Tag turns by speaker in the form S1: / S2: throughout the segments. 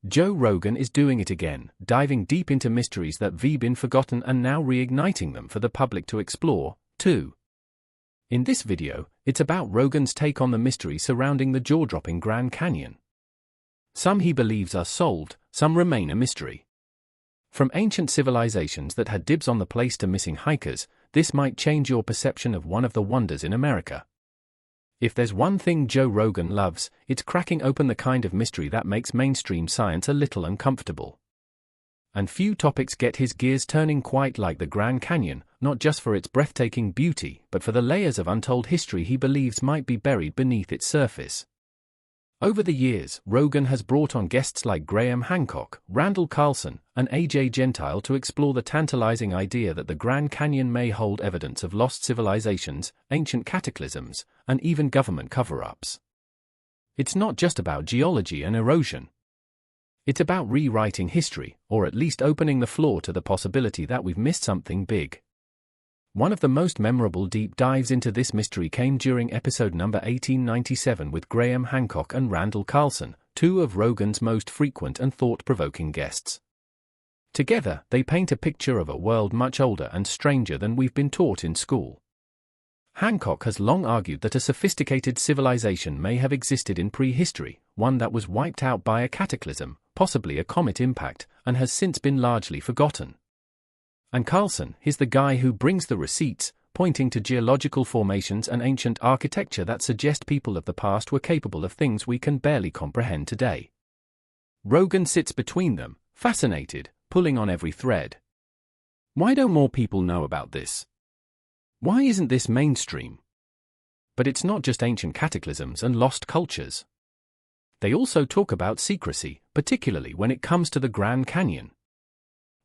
S1: Joe Rogan is doing it again, diving deep into mysteries that have been forgotten and now reigniting them for the public to explore, too. In this video, it's about Rogan's take on the mystery surrounding the jaw-dropping Grand Canyon. Some he believes are solved, some remain a mystery. From ancient civilizations that had dibs on the place to missing hikers, this might change your perception of one of the wonders in America. If there's one thing Joe Rogan loves, it's cracking open the kind of mystery that makes mainstream science a little uncomfortable. And few topics get his gears turning quite like the Grand Canyon, not just for its breathtaking beauty, but for the layers of untold history he believes might be buried beneath its surface. Over the years, Rogan has brought on guests like Graham Hancock, Randall Carlson, and AJ Gentile to explore the tantalizing idea that the Grand Canyon may hold evidence of lost civilizations, ancient cataclysms, and even government cover-ups. It's not just about geology and erosion. It's about rewriting history, or at least opening the floor to the possibility that we've missed something big. One of the most memorable deep dives into this mystery came during episode number 1897 with Graham Hancock and Randall Carlson, two of Rogan's most frequent and thought-provoking guests. Together, they paint a picture of a world much older and stranger than we've been taught in school. Hancock has long argued that a sophisticated civilization may have existed in prehistory, one that was wiped out by a cataclysm, possibly a comet impact, and has since been largely forgotten. And Carlson is the guy who brings the receipts, pointing to geological formations and ancient architecture that suggest people of the past were capable of things we can barely comprehend today. Rogan sits between them, fascinated, pulling on every thread. Why don't more people know about this? Why isn't this mainstream? But it's not just ancient cataclysms and lost cultures. They also talk about secrecy, particularly when it comes to the Grand Canyon.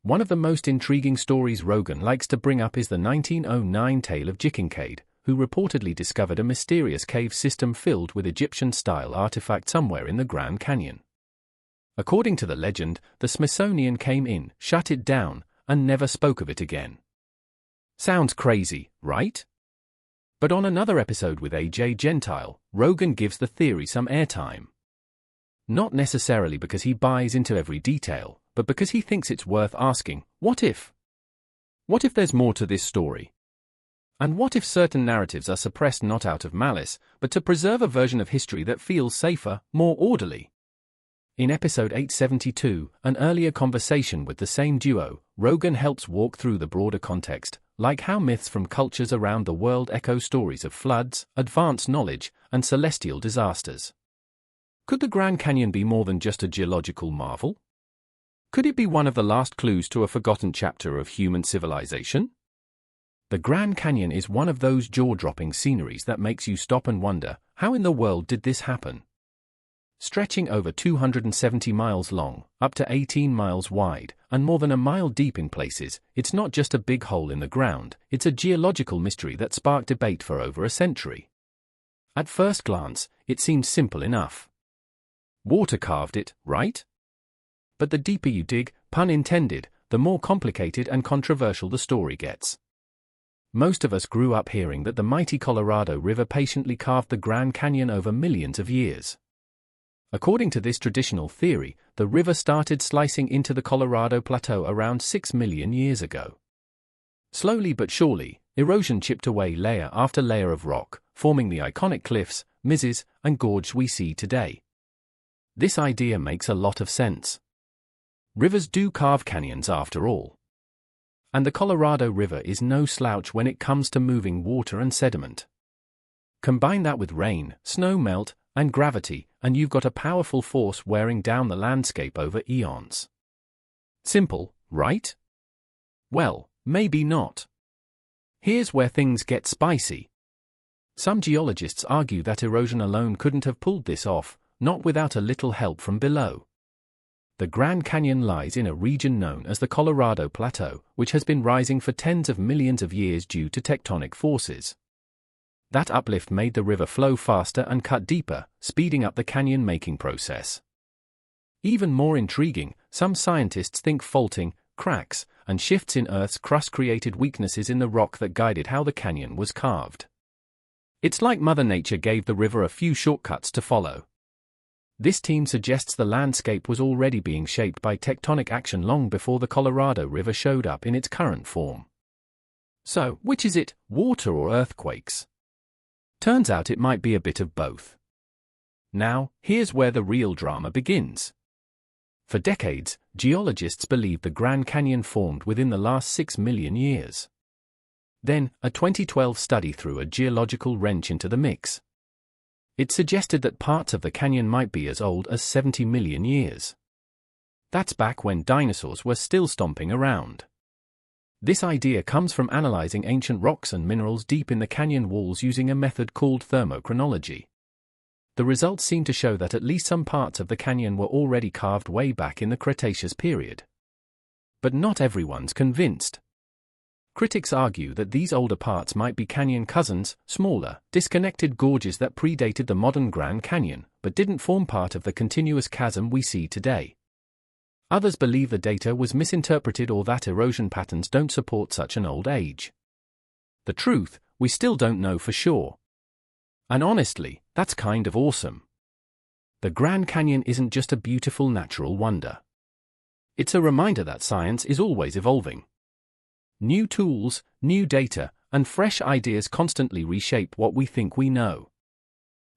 S1: One of the most intriguing stories Rogan likes to bring up is the 1909 tale of Kincaid, who reportedly discovered a mysterious cave system filled with Egyptian-style artifacts somewhere in the Grand Canyon. According to the legend, the Smithsonian came in, shut it down, and never spoke of it again. Sounds crazy, right? But on another episode with AJ Gentile, Rogan gives the theory some airtime. Not necessarily because he buys into every detail, but because he thinks it's worth asking, what if? What if there's more to this story? And what if certain narratives are suppressed not out of malice, but to preserve a version of history that feels safer, more orderly? In episode 872, an earlier conversation with the same duo, Rogan helps walk through the broader context, like how myths from cultures around the world echo stories of floods, advanced knowledge, and celestial disasters. Could the Grand Canyon be more than just a geological marvel? Could it be one of the last clues to a forgotten chapter of human civilization? The Grand Canyon is one of those jaw-dropping sceneries that makes you stop and wonder, how in the world did this happen? Stretching over 270 miles long, up to 18 miles wide, and more than a mile deep in places, it's not just a big hole in the ground, it's a geological mystery that sparked debate for over a century. At first glance, it seems simple enough. Water carved it, right? But the deeper you dig, pun intended, the more complicated and controversial the story gets. Most of us grew up hearing that the mighty Colorado River patiently carved the Grand Canyon over millions of years. According to this traditional theory, the river started slicing into the Colorado Plateau around 6 million years ago. Slowly but surely, erosion chipped away layer after layer of rock, forming the iconic cliffs, mesas, and gorges we see today. This idea makes a lot of sense. Rivers do carve canyons after all. And the Colorado River is no slouch when it comes to moving water and sediment. Combine that with rain, snow melt, and gravity, and you've got a powerful force wearing down the landscape over eons. Simple, right? Well, maybe not. Here's where things get spicy. Some geologists argue that erosion alone couldn't have pulled this off, not without a little help from below. The Grand Canyon lies in a region known as the Colorado Plateau, which has been rising for tens of millions of years due to tectonic forces. That uplift made the river flow faster and cut deeper, speeding up the canyon-making process. Even more intriguing, some scientists think faulting, cracks, and shifts in Earth's crust created weaknesses in the rock that guided how the canyon was carved. It's like Mother Nature gave the river a few shortcuts to follow. This team suggests the landscape was already being shaped by tectonic action long before the Colorado River showed up in its current form. So, which is it, water or earthquakes? Turns out it might be a bit of both. Now, here's where the real drama begins. For decades, geologists believed the Grand Canyon formed within the last 6 million years. Then, a 2012 study threw a geological wrench into the mix. It suggested that parts of the canyon might be as old as 70 million years. That's back when dinosaurs were still stomping around. This idea comes from analyzing ancient rocks and minerals deep in the canyon walls using a method called thermochronology. The results seem to show that at least some parts of the canyon were already carved way back in the Cretaceous period. But not everyone's convinced. Critics argue that these older parts might be canyon cousins, smaller, disconnected gorges that predated the modern Grand Canyon, but didn't form part of the continuous chasm we see today. Others believe the data was misinterpreted or that erosion patterns don't support such an old age. The truth, we still don't know for sure. And honestly, that's kind of awesome. The Grand Canyon isn't just a beautiful natural wonder. It's a reminder that science is always evolving. New tools, new data, and fresh ideas constantly reshape what we think we know.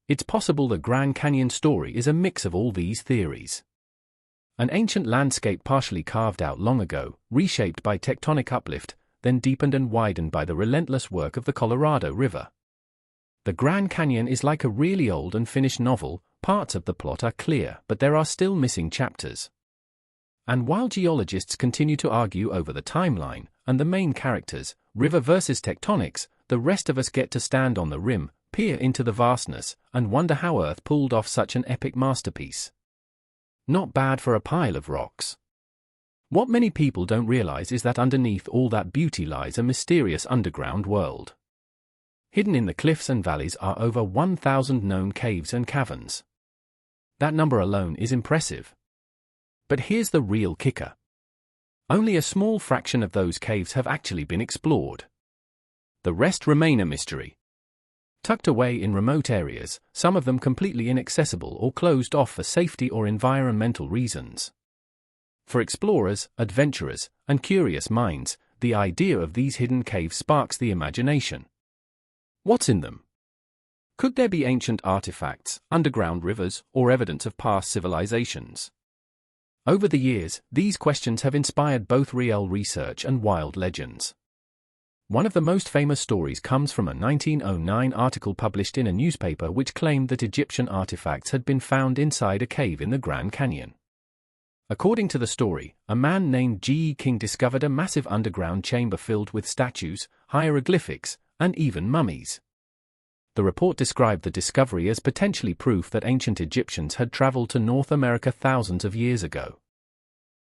S1: It's possible the Grand Canyon story is a mix of all these theories. An ancient landscape partially carved out long ago, reshaped by tectonic uplift, then deepened and widened by the relentless work of the Colorado River. The Grand Canyon is like a really old and finished novel. Parts of the plot are clear, but there are still missing chapters. And while geologists continue to argue over the timeline and the main characters, river versus tectonics, the rest of us get to stand on the rim, peer into the vastness, and wonder how Earth pulled off such an epic masterpiece. Not bad for a pile of rocks. What many people don't realize is that underneath all that beauty lies a mysterious underground world. Hidden in the cliffs and valleys are over 1,000 known caves and caverns. That number alone is impressive. But here's the real kicker. Only a small fraction of those caves have actually been explored. The rest remain a mystery. Tucked away in remote areas, some of them completely inaccessible or closed off for safety or environmental reasons. For explorers, adventurers, and curious minds, the idea of these hidden caves sparks the imagination. What's in them? Could there be ancient artifacts, underground rivers, or evidence of past civilizations? Over the years, these questions have inspired both real research and wild legends. One of the most famous stories comes from a 1909 article published in a newspaper which claimed that Egyptian artifacts had been found inside a cave in the Grand Canyon. According to the story, a man named G. E. King discovered a massive underground chamber filled with statues, hieroglyphics, and even mummies. The report described the discovery as potentially proof that ancient Egyptians had traveled to North America thousands of years ago.